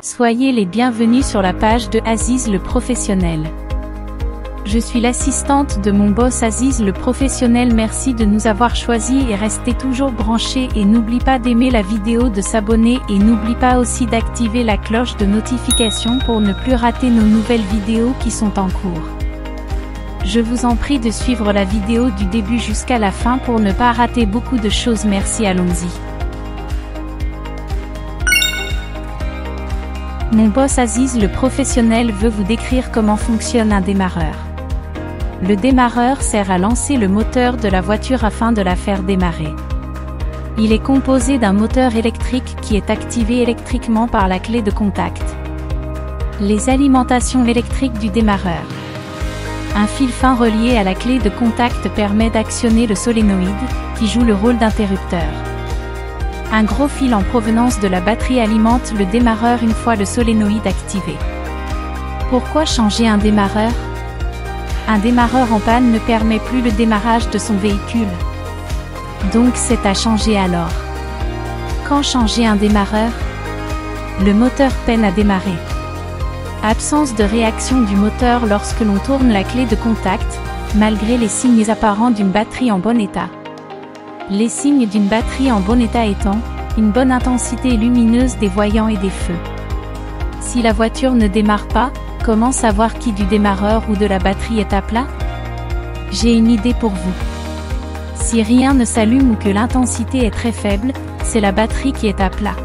Soyez les bienvenus sur la page de Aziz le professionnel. Je suis l'assistante de mon boss Aziz le professionnel. Merci de nous avoir choisis et restez toujours branchés et n'oublie pas d'aimer la vidéo, de s'abonner et n'oublie pas aussi d'activer la cloche de notification pour ne plus rater nos nouvelles vidéos qui sont en cours. Je vous en prie de suivre la vidéo du début jusqu'à la fin pour ne pas rater beaucoup de choses. Merci, allons-y. Mon boss Aziz le professionnel veut vous décrire comment fonctionne un démarreur. Le démarreur sert à lancer le moteur de la voiture afin de la faire démarrer. Il est composé d'un moteur électrique qui est activé électriquement par la clé de contact. Les alimentations électriques du démarreur. Un fil fin relié à la clé de contact permet d'actionner le solénoïde, qui joue le rôle d'interrupteur. Un gros fil en provenance de la batterie alimente le démarreur une fois le solénoïde activé. Pourquoi changer un démarreur? Un démarreur en panne ne permet plus le démarrage de son véhicule. Donc c'est à changer alors. Quand changer un démarreur? Le moteur peine à démarrer. Absence de réaction du moteur lorsque l'on tourne la clé de contact, malgré les signes apparents d'une batterie en bon état. Les signes d'une batterie en bon état étant une bonne intensité lumineuse des voyants et des feux. Si la voiture ne démarre pas, comment savoir qui du démarreur ou de la batterie est à plat? J'ai une idée pour vous. Si rien ne s'allume ou que l'intensité est très faible, c'est la batterie qui est à plat.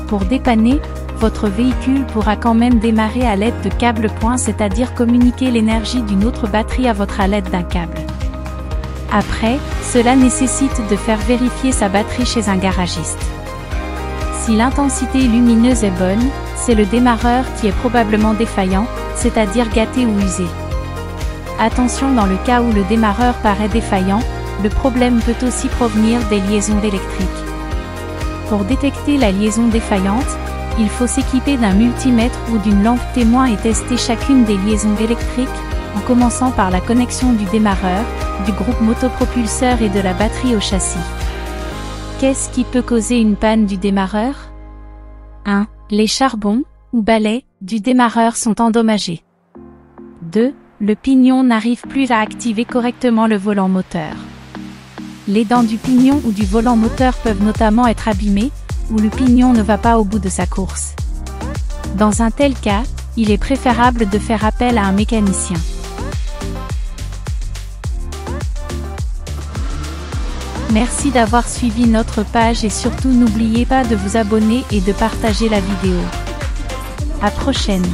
Pour dépanner, votre véhicule pourra quand même démarrer à l'aide de câbles points, c'est-à-dire communiquer l'énergie d'une autre batterie à votre à l'aide d'un câble. Après, cela nécessite de faire vérifier sa batterie chez un garagiste. Si l'intensité lumineuse est bonne, c'est le démarreur qui est probablement défaillant, c'est-à-dire gâté ou usé. Attention, dans le cas où le démarreur paraît défaillant, le problème peut aussi provenir des liaisons électriques. Pour détecter la liaison défaillante, il faut s'équiper d'un multimètre ou d'une lampe témoin et tester chacune des liaisons électriques, en commençant par la connexion du démarreur, du groupe motopropulseur et de la batterie au châssis. Qu'est-ce qui peut causer une panne du démarreur? 1. Les charbons, ou balais, du démarreur sont endommagés. 2. Le pignon n'arrive plus à activer correctement le volant moteur. Les dents du pignon ou du volant moteur peuvent notamment être abîmées, ou le pignon ne va pas au bout de sa course. Dans un tel cas, il est préférable de faire appel à un mécanicien. Merci d'avoir suivi notre page et surtout n'oubliez pas de vous abonner et de partager la vidéo. À prochaine.